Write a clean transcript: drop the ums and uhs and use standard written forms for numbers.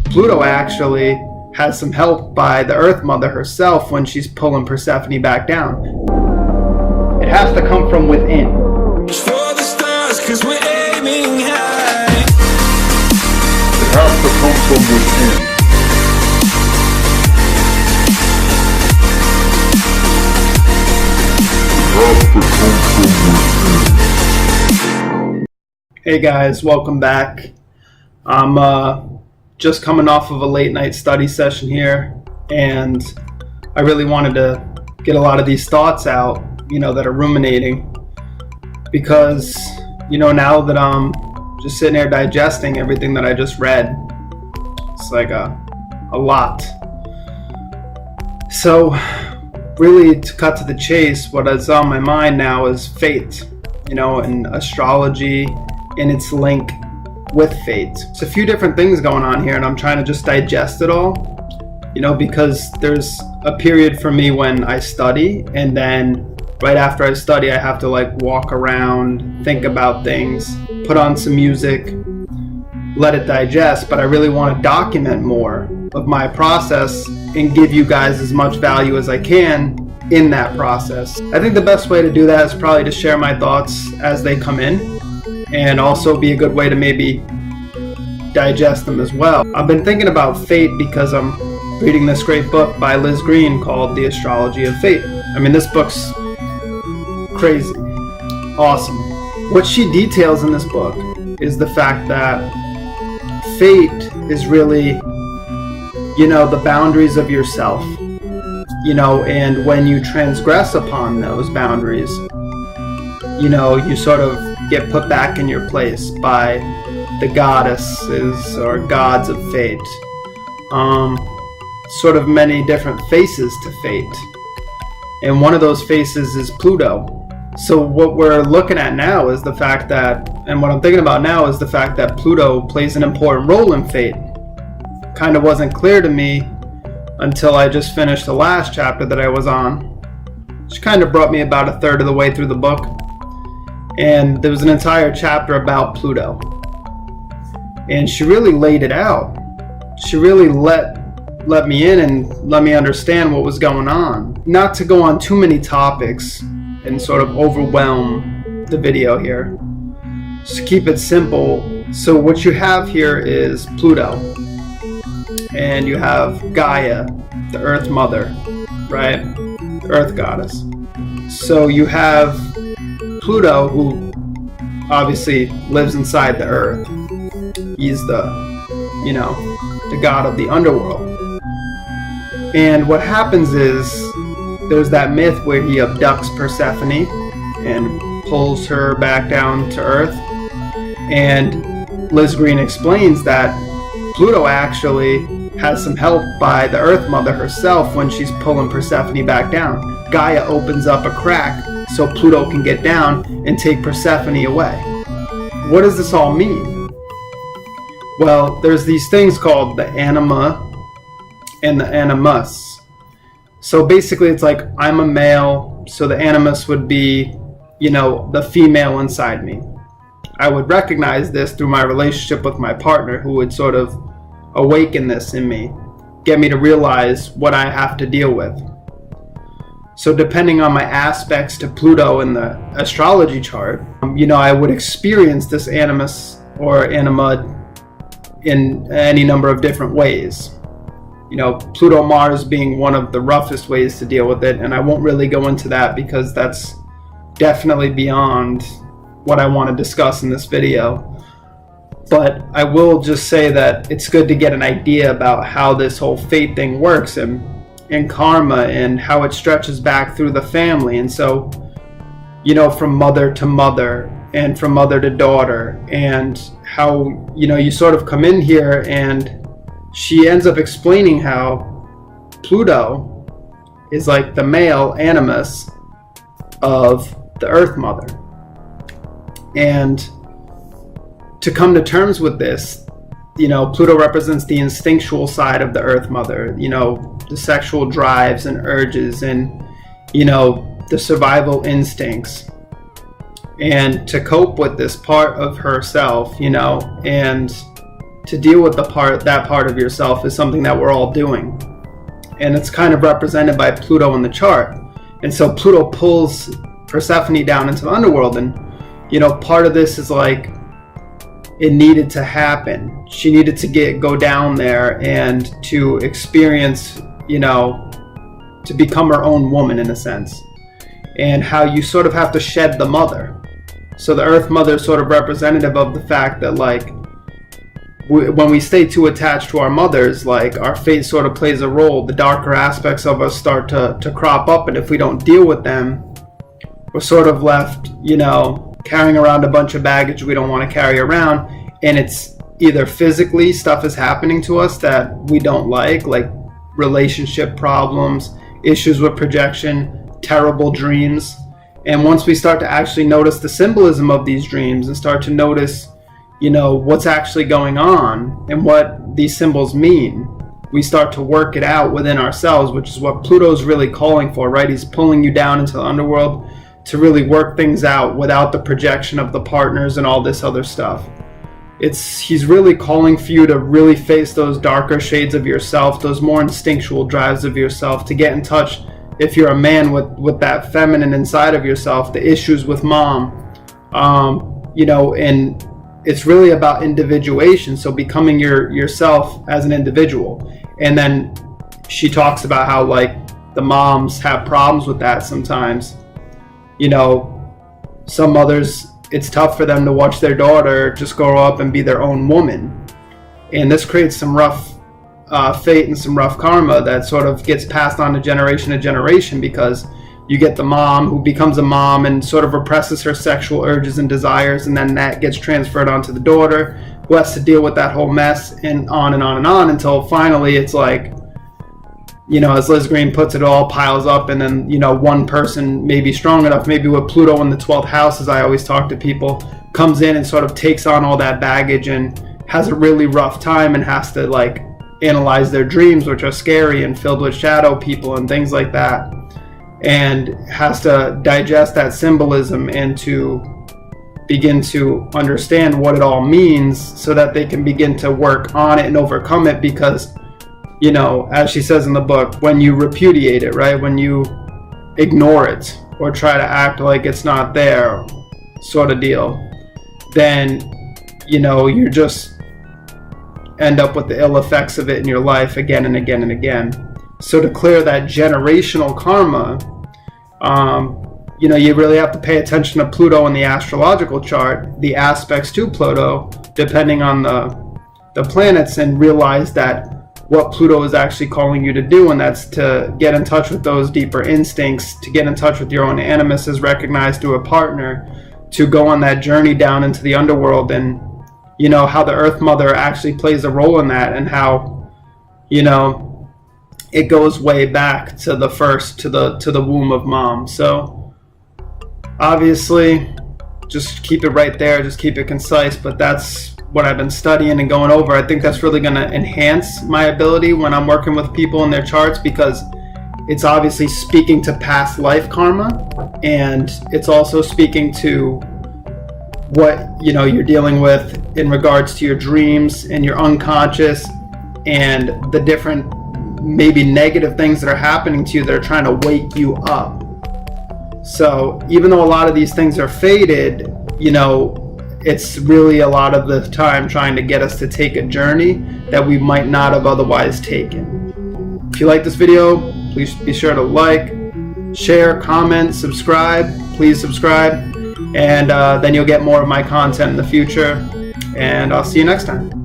Pluto actually has some help by the Earth Mother herself when she's pulling Persephone back down. It has to come from within. For the stars, 'cause we're aiming high. It has to come from within. Hey guys, welcome back. I'm just coming off of a late night study session here, and I really wanted to get a lot of these thoughts out, that are ruminating, because, now that I'm just sitting here digesting everything that I just read, it's like a lot. So, really, to cut to the chase, what is on my mind now is fate, and astrology and its link with fate. It's a few different things going on here, and I'm trying to just digest it all, because there's a period for me when I study, and then right after I study, I have to walk around, think about things, put on some music, let it digest. But I really want to document more of my process and give you guys as much value as I can in that process. I think the best way to do that is probably to share my thoughts as they come in, and also be a good way to maybe digest them as well. I've been thinking about fate because I'm reading this great book by Liz Green called The Astrology of Fate. I mean, this book's crazy, awesome. What she details in this book is the fact that fate is really, the boundaries of yourself, and when you transgress upon those boundaries, you sort of get put back in your place by the goddesses or gods of fate. Sort of many different faces to fate. And one of those faces is Pluto. So what we're looking at now is the fact that, and what I'm thinking about now is the fact that Pluto plays an important role in fate. Kind of wasn't clear to me until I just finished the last chapter that I was on, which kind of brought me about a third of the way through the book. And there was an entire chapter about Pluto. And she really laid it out. She really let me in and let me understand what was going on. Not to go on too many topics and sort of overwhelm the video here. Just keep it simple. So what you have here is Pluto. And you have Gaia, the Earth Mother, right? The Earth Goddess. So you have Pluto, who obviously lives inside the Earth. He's the god of the underworld. And what happens is, there's that myth where he abducts Persephone and pulls her back down to Earth. And Liz Green explains that Pluto actually has some help by the Earth Mother herself when she's pulling Persephone back down. Gaia opens up a crack so Pluto can get down and take Persephone away. What does this all mean? Well, there's these things called the Anima and the Animus. So basically it's like I'm a male, so the Animus would be, the female inside me. I would recognize this through my relationship with my partner, who would sort of awaken this in me, get me to realize what I have to deal with. So depending on my aspects to Pluto in the astrology chart, I would experience this Animus or Anima in any number of different ways. Pluto Mars being one of the roughest ways to deal with it, and I won't really go into that because that's definitely beyond what I want to discuss in this video. But I will just say that it's good to get an idea about how this whole fate thing works, and karma, and how it stretches back through the family. And so, from mother to mother, and from mother to daughter, and how, you sort of come in here, and she ends up explaining how Pluto is like the male animus of the Earth Mother. And to come to terms with this, Pluto represents the instinctual side of the Earth Mother, the sexual drives and urges, and, the survival instincts. And to cope with this part of herself, and to deal with that part of yourself is something that we're all doing. And it's kind of represented by Pluto in the chart. And so Pluto pulls Persephone down into the underworld, and part of this is like it needed to happen. She needed to go down there and to experience, to become her own woman in a sense. And how you sort of have to shed the mother. So the Earth Mother is sort of representative of the fact that like when we stay too attached to our mothers, like our fate sort of plays a role. The darker aspects of us start to crop up, and if we don't deal with them, we're sort of left, carrying around a bunch of baggage we don't want to carry around. And it's either physically stuff is happening to us that we don't like relationship problems, issues with projection, terrible dreams. And once we start to actually notice the symbolism of these dreams and start to notice, what's actually going on and what these symbols mean, we start to work it out within ourselves, which is what Pluto's really calling for, right? He's pulling you down into the underworld to really work things out without the projection of the partners and all this other stuff. He's really calling for you to really face those darker shades of yourself, those more instinctual drives of yourself, to get in touch, if you're a man, with that feminine inside of yourself, the issues with mom, and it's really about individuation. So becoming yourself as an individual. And then she talks about how like the moms have problems with that sometimes. Some mothers, it's tough for them to watch their daughter just grow up and be their own woman. And this creates some rough fate and some rough karma that sort of gets passed on to generation, because you get the mom who becomes a mom and sort of represses her sexual urges and desires, and then that gets transferred onto the daughter, who has to deal with that whole mess, and on and on and on, until finally it's like, as Liz Green puts it, all piles up, and then, one person may be strong enough, maybe with Pluto in the 12th house, as I always talk to people, comes in and sort of takes on all that baggage and has a really rough time and has to like analyze their dreams, which are scary and filled with shadow people and things like that, and has to digest that symbolism and to begin to understand what it all means, so that they can begin to work on it and overcome it. Because as she says in the book, when you repudiate it, right, when you ignore it or try to act like it's not there, sort of deal, then you just end up with the ill effects of it in your life again and again and again. So to clear that generational karma, you really have to pay attention to Pluto in the astrological chart, the aspects to Pluto, depending on the planets, and realize that what Pluto is actually calling you to do, and that's to get in touch with those deeper instincts, to get in touch with your own animus as recognized through a partner, to go on that journey down into the underworld, and how the Earth Mother actually plays a role in that, and how it goes way back to the womb of mom. So obviously just keep it right there, just keep it concise, but that's what I've been studying and going over. I think that's really going to enhance my ability when I'm working with people in their charts, because it's obviously speaking to past life karma, and it's also speaking to what you're dealing with in regards to your dreams and your unconscious, and the different maybe negative things that are happening to you that are trying to wake you up. So even though a lot of these things are faded, it's really a lot of the time trying to get us to take a journey that we might not have otherwise taken. If you like this video, please be sure to like, share, comment, subscribe. Please subscribe, and then you'll get more of my content in the future. And I'll see you next time.